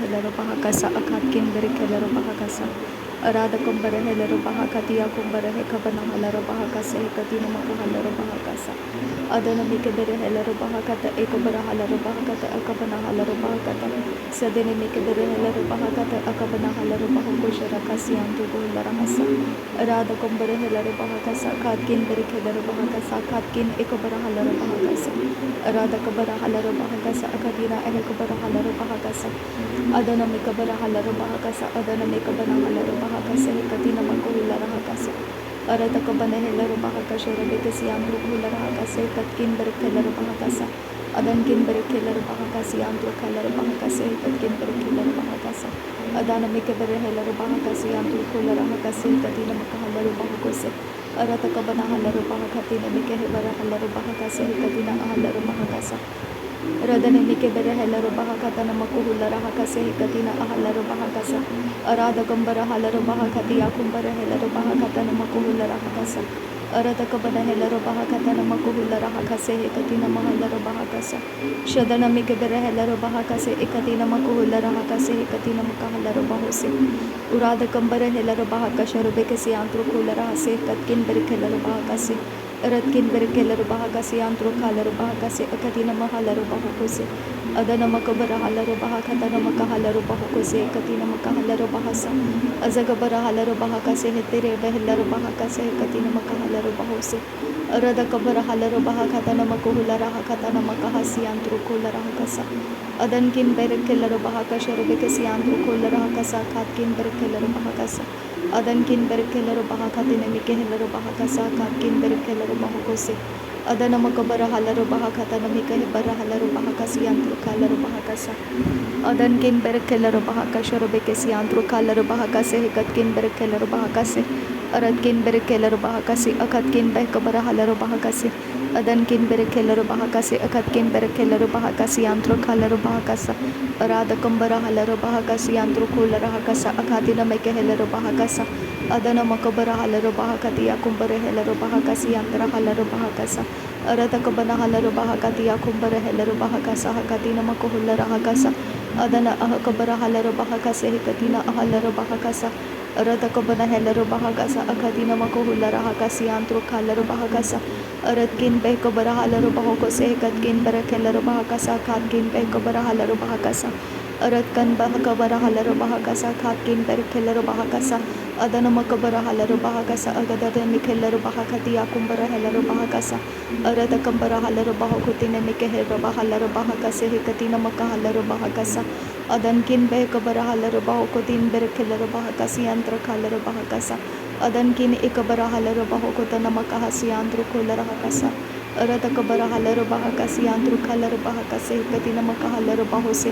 helero bahakasa akatkin bere kelero bahakasa arada kumbere helero bahakatia kumbere hekabana halero bahakasa hekatina mako halero bahakasa adana mike bere helero bahakata ekabara halero bahakata akabana halero bahakata sadene mike bere helero bahakata akabana halero bahakoshara kasiantu golarahasa arada kumbere helero bahakasa akatkin bere kelero bahakasa akatkin ekabara halero bahakasa arada kabara halero bahakasa akadina ekabara halero bahakasa adana mikabara halaro bahakasa adana mikabana halaro bahakasa hekatina makuhula rahakasa arata kabana helaro bahakasa rabekasi amru kuhula rahakasa hekatkin berkelaro bahakasa adan kin berkelaro bahakasi amru kalaro bahakasa hekatkin berkelaro bahakasa adana mikabara helaro bahakasi amru kuhula rahakasa hekatina makahalaro bahakose arata kabana halaro bahakatina mikahebara halaro bahakasa hekatina ahalaro bahakasa Radane mike bere helaro bahakata namakuhula rahakase hekatina ahalaro bahakasa arada kambara halaro bahakati akumbara helaro bahakata namakuhula rahakasa arada kabana helaro bahakata namakuhula rahakase hekatina mahalaro bahakasa shadana mike bere helaro bahakase ekatina makuhula rahakase hekatina makahalaro bahose urada kambara helaro bahakasha rubekasi antru kuhula rahase katkin bere helaro bahakase Ratkin berkelaro bahakasi antro kalaro bahakasi akatina mahalaro bahakose adana makabara halaro bahakata namakahalaro bahakose katina makahalaro bahasa azagabara halaro bahakase hetere behlaro bahakase katina makahalaro bahose arada kabara halaro bahakata namakuhula rahakata namakahasi antro kola rahakasa adankin berkelaro bahakasha rebekasi antro kola rahakasa katkin berkelaro bahakasa adankin berkelaro bahakatina mikehelaro bahakasa katkin berkelaro bahakose adana makabara halaro bahakata namikahebara halaro bahakasi antro kalaro bahakasa adankin berkelaro bahakasha rebekasi antro kalaro bahakase hekatkin berkelaro bahakase aradkin berkelaro bahakasi akatkin bekabara halaro bahakase adankin berkelaro bahakase akatkin berkelaro bahakasi antro kalaro bahakasa arada kambara halaro bahakasi antro kulara hakasa akatina mekehelaro bahakasa adana makabara halaro bahakati akumbara helaro bahakasi antra halaro bahakasa arada kabana halaro bahakati akumbara helaro bahakasa hakatina makohulara hakasa adana ahakabara halaro bahakase hekatina ahalaro bahakasa arada kabana helaro bahakasa akadina makohulara hakasi antro kalaro bahakasa aradkin bekabara halaro bahakose hekatkin barakelaro bahakasa katkin bekabara halaro bahakasa aradkan bahakabara halaro bahakasa katkin barakelaro bahakasa adana makabara halaro bahakasa agadada mikelaro bahakati akumbara helaro bahakasa arada kambara halaro bahakutine mikehero bahalaro bahakase hekatina makahalaro bahakasa adankin bekabara halaro bahakutin barakelaro bahakasi antra kalaro bahakasa adankin ikabara halaro bahakutana makahasi antro kolara hakasa arada kabara halaro bahakasi antro kalaro bahakase hekatina makahalaro bahose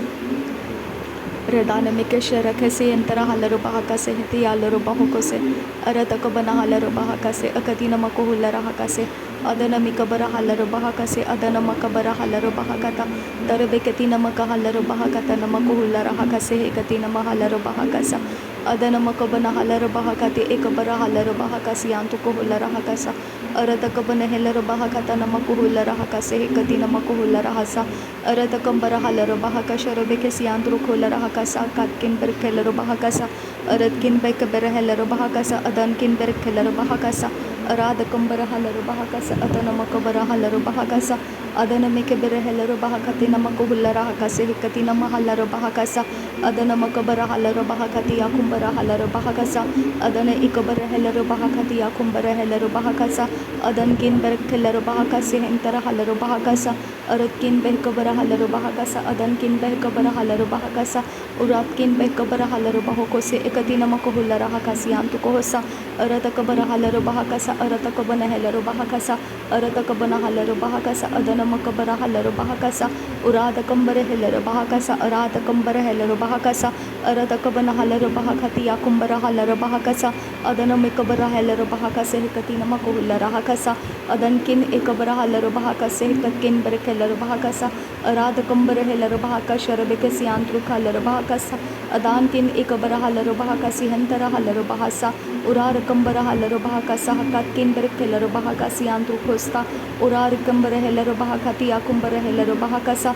Redana Mikesha Rakase and Tarahalaro Bahakase, Hialaro Bahokose, Aratakabana Halaro Bahakase, Akatina Makohula Rahakase, Adana Mikabara Halaro Bahakase, Adana Makabara Halaro Bahakata, Darabekatina Makahalaro Bahakata, Namakuhula Rahakase, Katina Mahalaro Bahakasa, Adana Makabana Halaro Bahakati, Ekabara Halaro Bahakasi, Antukohula Rahakasa, Aratakabana Helaro Bahakata, Namakuhula Rahakase, Katina Makuhula Rahasa, Aratakambara Halaro Bahakasha, Rebekasi, Antukola Rahakasa, Katkin Berkelaro Bahakasa, Aradkin Bekabera Helaro Bahakasa, Adankin Berkelaro Bahakasa, Arada Kambara Halaro Bahakasa, Adana Makabara Halaro Bahakasa, Adana Mikabera Helaro Bahakatina Makuhula Rahakase, Hikatina Mahalaro Bahakasa, Adana Makabara Halaro Bahakati, Akumbara Halaro Bahakasa, Adana Ikabara Helaro Bahakati, Akumbara Helaro Bahakasa, Adankin Berkelaro Bahakase, Hentara Halaro Bahakasa, Aradkin Bekabara Halaro Bahakasa, Adankin Bekabara Halaro Bahakasa, Uratkin Bekabara Halaro Bahokose, Ekatina Makuhula Rahakasi, Antukosa, Aratakabara Halaro Bahakasa, Aratakabana Helaro Bahakasa, Aratakabana Halaro Bahakasa, Adana Makabara Halaro Bahakasa, Urada Kambara Helaro Bahakasa, Arada Kambara Helaro Bahakasa, Aratakabana Halaro Bahakati, Akumbara Halaro Bahakasa, Adana Mikabara Helaro Bahakasa, Hekatina Makuhula Rahakasa, Adankin Ekabara Halaro Bahakasa, Hekakin Berekelaro Bahakasa, Arada Kambara Helaro Bahakasha, Rebekasi Antru Kalaro Bahakasa, Adankin Ekabara Halaro Bahakasi, Hentara Halaro Bahasa, Urar Kambara Halaro Bahakasa, Hakatkin Berekelaro Bahakasi Antru Kosta, Urar Kambara Helaro Bahakati, Akumbara Helaro Bahakasa,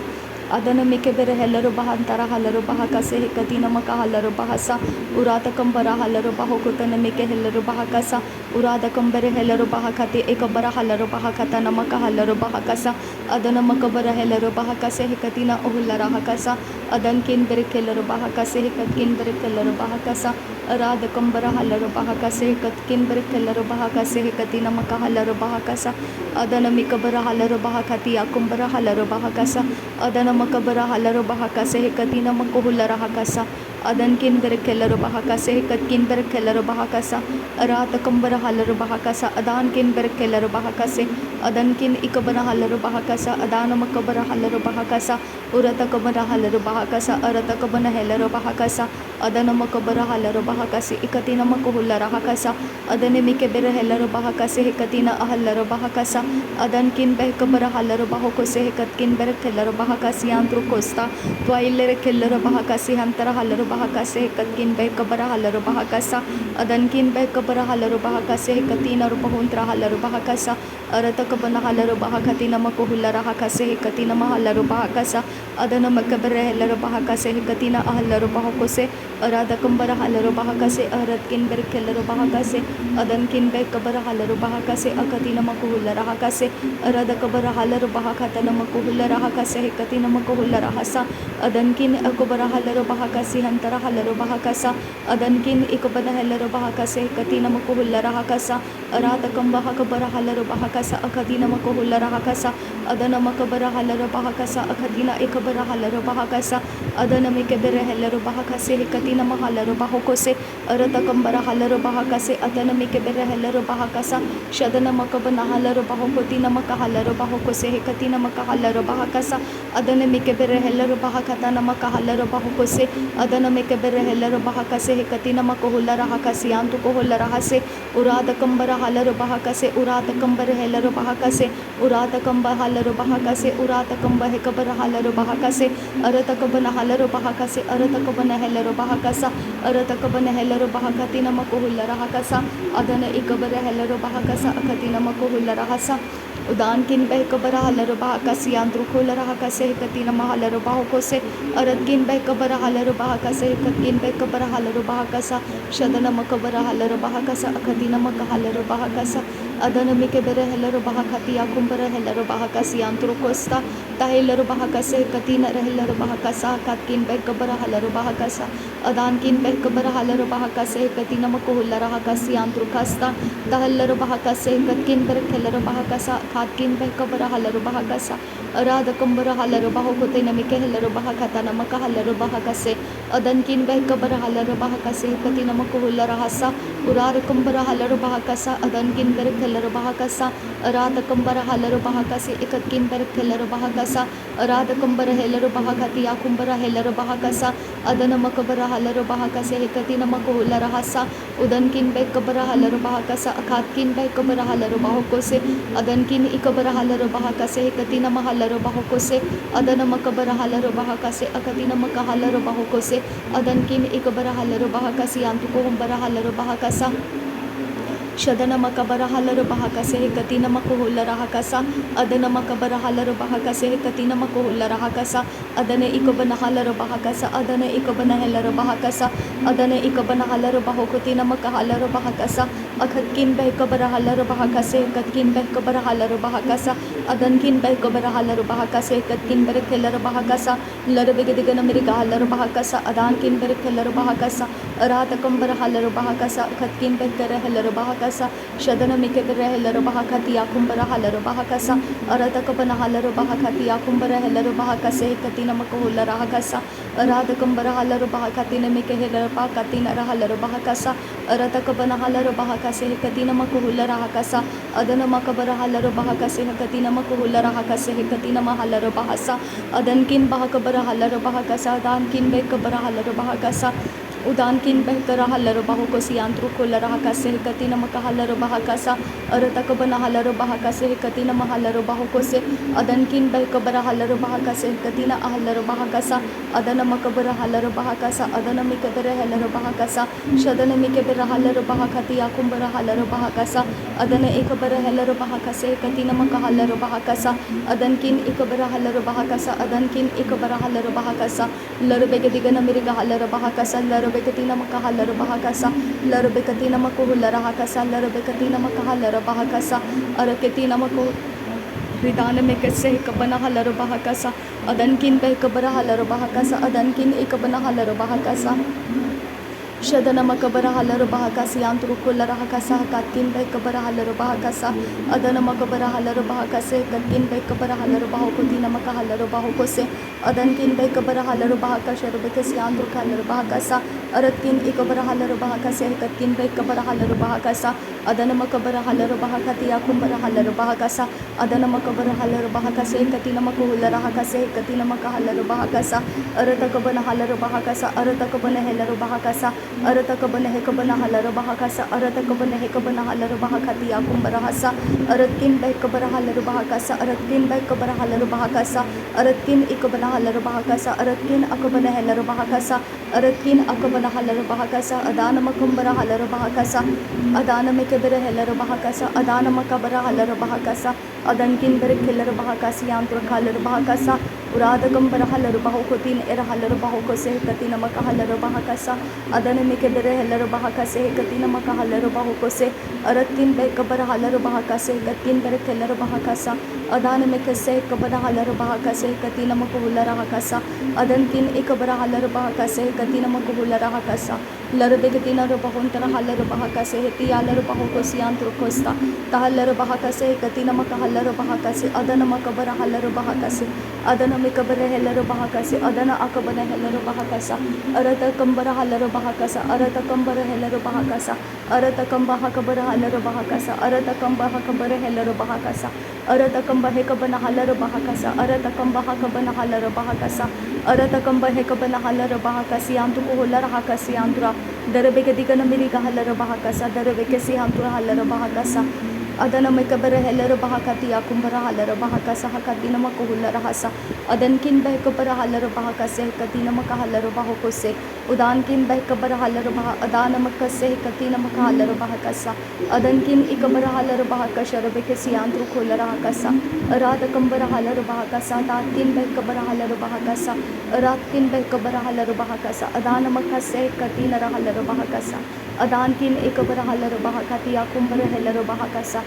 adana mike bere helero bahantara halero bahakase hekatina maka halero bahasa urata kambara halero bahokutana mike helero bahakasa urada kambere helero bahakati ekabara halero bahakata namaka halero bahakasa adana makabara helero bahakase hekatina uhullara hakasa adankin bere helero bahakase hekatkin bere helero bahakasa arada kambara halero bahakase hekatkin bere helero bahakase hekatina maka halero bahakasa adana mikabara halero bahakati akumbara halero bahakasa adana makabara halero bahakase hekatina makuhullara hakasa adankin bere helero bahakase hekatkin bere helero bahakasa arata kambara halero bahakasa adankin bere helero bahakase adankin ikabara halero bahakasa adana makabara halero bahakasa urata kabara halero bahakasa arata kabana helero bahakasa adana makabara halero bahakase ikatina makuhullara hakasa adane mike bere helero bahakase hekatina ahallero bahakasa adankin beh kabara halero bahakose hekatkin bere helero bahakasi antru kosta twailere helero bahakasi hantara halero bahakase hekatkin beh kabara halero bahakasa adankin beh kabara halero bahakase hekatina rubahuntra halero bahakasa arata kabana halero bahakatina makuhullara hakase hekatina mahallero bahakasa adana makabere helero bahakase hekatina ahallero bahakose arada kambara halero bahakase aratkin bere helero bahakase adankin beh kabara halero bahakase akatina makuhullara hakase arada kabara halero bahakatana makuhullara hakase hekatina makuhullara hasa adankin akubara halero bahakasi hantara halero bahakasa adankin ikubana helero bahakase hekatina makuhullara hakasa arada kamba hakabara halero bahakasa akatina makuhullara hakasa adana makabara halero bahakasa akatina ikabara halero bahakasa adana mikebere helero bahakase hekatina mahalero bahokose arata kambara halero bahakase adana mikebere helero bahakasa shadana makabana halero bahokotina makahalero bahokose hekatina makahalero bahakasa adana mikebere helero bahakatana makahalero bahokose adana mikebere helero bahakase hekatina makuhullara hakase antu kuhullara hase urada kambara halero bahakase urada kambara helero bahakase urada kamba halero bahakase urada kamba hekabara halero bahakase arata kabana halero bahakase arata kabana helero bahakasa arata kabana helero bahakatina makuhullara hakasa adana ikabara helero bahakasa akatina makuhullara hasa udankin beh kabara halero bahakasi antru kuhullara hakase hekatina mahalero bahokose aratkin beh kabara halero bahakase hekatkin beh kabara halero bahakasa shadana makabara halero bahakasa akatina makahalero bahakasa adana mikebere helero bahakati akumbara helero bahakasi antru kosta tahilero bahakase hekatina helero bahakasa katkin beh kabara halero bahakasa adankin beh kabara halero bahakase hekatina makuhullara hakasi antru kasta tahillero bahakase hekatkin beh helero bahakasa katkin beh kabara halero bahakasa arada kambara halero bahokote namike helero bahakata namaka halero bahakase adankin beh kabara halero bahakase hekatina makuhullara hasa urara kambara halero bahakasa adankin beh helero bahakasa arada kambara halero bahakase ikatkin beh helero bahakasa arada kambara helero bahakati akumbara helero bahakasa adana makabara halero bahakase hekatina makuhullara hasa udankin beh kabara halero bahakasa akatkin beh kabara halero bahokose adankin ikabara halero bahakase hekatina mahalero bahokose adana makabara halero bahakase akatina makahalero bahokose adankin ikabara halero bahakasi antu kumbara halero bahakasa shadana makabara halero bahakase hekatina makuhullara hakasa adana makabara halero bahakase hekatina makuhullara hakasa adana ikabana halero bahakasa adana ikabana helero bahakasa adana ikabana halero bahokotina makahalero bahakasa akatkin beh kabara halero bahakase hekatkin beh kabara halero bahakasa adankin beh kabara halero bahakase hekatkin beh helero bahakasa larbegedigana miriga halero bahakasa adankin beh helero bahakasa arata kambara halero bahakasa akatkin beh kare helero bahakasa shadana mikebere helero bahakati akumbara halero bahakasa arata kabana halero bahakati akumbara helero bahakase hekatina makuhullara hakasa arada kambara halero bahakati namike helero bahakati nara halero bahakasa arata kabana halero bahakase hekatina makuhullara hakasa adana makabara halero bahakase hekatina makuhullara hakase hekatina mahalero bahasa adankin bahakabara halero bahakasa adankin bekabara halero bahakasa Udan kin behkara halaro bahu ko siantru ko lara kase katina maka halaro bahakasa arata ka bana halaro bahakase katina mahalaro bahu ko se adan kin behkabara halaro bahakase katina ahalaro bahakasa adana makabara halaro bahakasa adana mikabara halaro bahakasa shadana mikabara halaro bahakati akumbara halaro bahakasa adana ekabara halaro bahakase katina maka halaro bahakasa adan kin ekabara halaro bahakasa adan kin ekabara halaro bahakasa laro begadigana miriga halaro bahakasa laro bekatina makahalaro bahakasa laro bekatina makuhulara hakasa laro bekatina makahalaro bahakasa araketina maku ridana में कैसे कबना हलरो bahakasa adan kin beh kabara halaro bahakasa adan kin ikabana halaro bahakasa Shadana makabara halaro bahakasi antru kullara hakasa katkin beh kabara halaro bahakasa adana makabara halaro bahakase katkin beh kabara halaro bahukotina maka halaro bahukose adan kin beh kabara halaro bahakasha rubekasi antru halaro bahakasa aratkin ikabara halaro bahakase katkin beh kabara halaro bahakasa adana makabara halaro bahakati akumbara halaro bahakasa adana makabara halaro bahakase katina makuhulara hakase katina maka halaro bahakasa aratakabana halaro bahakasa aratakabana helaro bahakasa aratakabana hekabana halaro bahakasa aratakabana hekabana halaro bahakati akumbara hasa aratkin behkabara halaro bahakasa aratkin behkabara halaro bahakasa aratkin ikabana halaro bahakasa aratkin akabana helaro bahakasa aratkin akabana halaro bahakasa adana makumbara halaro bahakasa adana mekabara helaro bahakasa adana makabara halaro bahakasa adankin berek helaro bahakasi yantur halaro bahakasa uradagam bara halaro bahukotin era halaro bahukose katina maka halaro bahakasa adana mikebere helaro bahakase katina maka halaro bahukose aratkin bekabara halaro bahakase katkin berek helaro bahakasa adana mekase kabara halaro bahakase katina maka hulara hakasa adankin ikabara halaro bahakase katina maka hulara hakasa laro begatina ro bahuntara halaro bahakase heti halaro bahukosi yantur kosta tahalaro bahakase katina maka halaro bahakase adana makabara halaro bahakase adana mikabara helaro bahakase adana akabana helaro bahakasa arata kambara halaro bahakasa arata kambara helaro bahakasa arata kamba hakabara halaro bahakasa arata kamba hakabara helaro bahakasa arata kamba hekabana halaro bahakasa arata kamba hakabana halaro bahakasa arata kamba hekabana halaro bahakasi antu ko holara hakasi antura darabeke digana miriga halaro bahakasa darabeke si antura halaro bahakasa adana mekabara helaro bahakati akumbara halaro bahakasa hakatina makuhulara hasa adan kin behkabara halaro bahakase katina maka halaro bahukose udan kin behkabara halaro bah adana makase katina maka halaro bahakasa adan kin ikabara halaro bahakasha rabeke siantru kholara hakasa arada kambara halaro bahakasa tatin behkabara halaro bahakasa arat kin behkabara halaro bahakasa adana makase katina halaro bahakasa adan kin ikabara halaro bahakati akumbara helaro bahakasa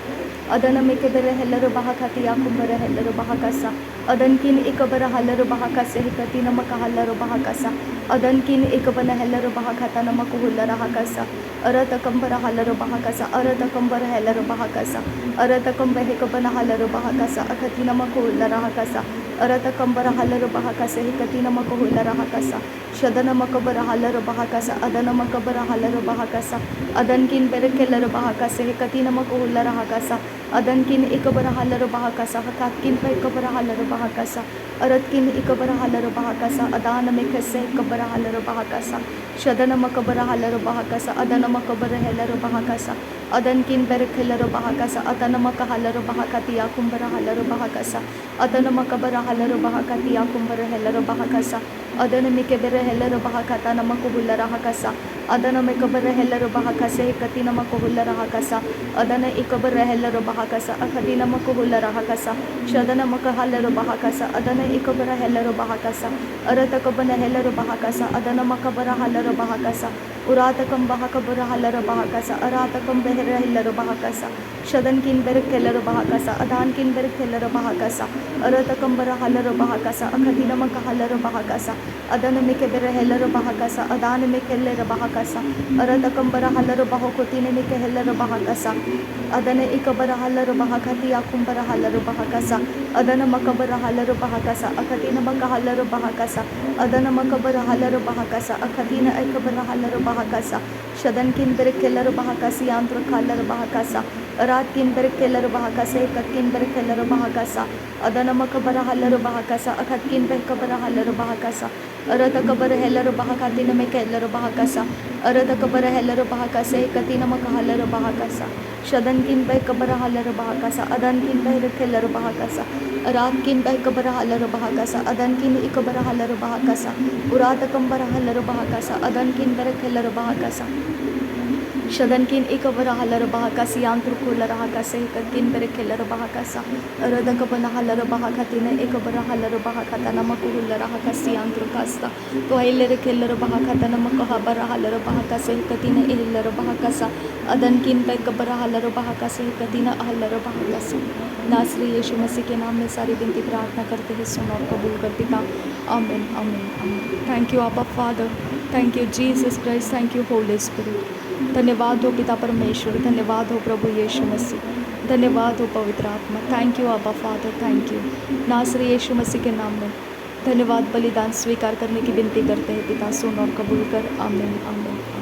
adana mekebere helaro bahakati akumbara helaro bahakasa adan kin ikabara halaro bahakase katina maka halaro bahakasa adan kin ikabana helaro bahakata namaku hulara hakasa arata kambara halaro bahakasa arata kambara helaro bahakasa arata kamba hekabana halaro bahakasa akatina maku hulara hakasa arata kambara halaro bahakase katina maku hulara hakasa shadana makabara halaro bahakasa adana makabara halaro bahakasa adan kin berekelaro bahakase katina maku hulara hakasa adan kin ikabara halaro bahakasa hakat kin pa ikabara halaro bahakasa arat kin ikabara halaro bahakasa adana mekase ikabara halaro bahakasa shadana makabara halaro bahakasa adana makabara helaro bahakasa adan kin berekelaro bahakasa adana maka halaro bahakati akumbara halaro bahakasa adana makabara halaro bahakati akumbara helaro bahakasa adana mikebere helaro bahakata namaku hulara hakasa adana mekabere helaro bahakase katina maku hulara hakasa adana ikabere helaro bahakasa akadina maku hulara hakasa shadana maka halaro bahakasa adana ikabere helaro bahakasa arata kabana helaro bahakasa adana makabara halaro bahakasa uratakam bahakabara halaro bahakasa aratakam behera helaro bahakasa shadan kin berek helaro bahakasa adan kin berek helaro bahakasa aratakam bara halaro bahakasa akadina maka halaro bahakasa adana mekebere helaro bahakasa adana mekelero bahakasa aratakam bara halaro bahokotine meke helaro bahakasa adana ikabara halaro bahakati akumbara halaro bahakasa adana makabara halaro bahakasa akadina maka halaro bahakasa adana makabara halaro bahakasa akadina ikabara halaro bahakasa shadan kin berek helaro bahakasi antro halaro bahakasa arat kin berek helaro bahakasa katkin berek helaro bahakasa adana makabara halaro bahakasa akadkin bekabara halaro bahakasa अरद कबर हेलर बहाकाती नमे केलर बहाकासा अरद कबर हेलर बहाकासे कती नमक huller बहाकासा शदन किन बे कबर हलर बहाकासा अदन किन बे रखेलर बहाकासा रात किन बे कबर हलर बहाकासा अदन किन इकबर हलर बहाकासा उरात कंबर हलर बहाकासा अदन किन बे रखेलर बहाकासा शदन किन इकबर हलर बहाकासी यांत्र खोलर हाकासे किन बे रखेलर बहाकासा अरद कबर हलर बहाकातीने एकबर हलर बहाकाता नमक हुलर हाकासी यांत्र कास्ता तो हेलर खेलर बहाकाता नमक हबर हलर बहाकासे कतीने एहलर बहाकासा अदन किन पे कबर हलर बहाकासे कतीना हलर बहाकासा। नासरी यीशु मसीह के नाम में सारी विनती प्रार्थना करते हैं, सुन और कबूल कर पिता। आमीन आमीन आमीन। थैंक यू आबा father, thank you Jesus Christ, thank you Holi spirit. धन्यवाद हो पिता परमेश्वर, धन्यवाद हो प्रभु यीशु मसीह, धन्यवाद हो पवित्र आत्मा। थैंक यू आबा फादर, थैंक यू। नासरी यीशु मसीह के नाम में धन्यवाद। बलिदान स्वीकार करने की विनती करते हैं पिता, सुन और कबूल कर। आमीन आमीन।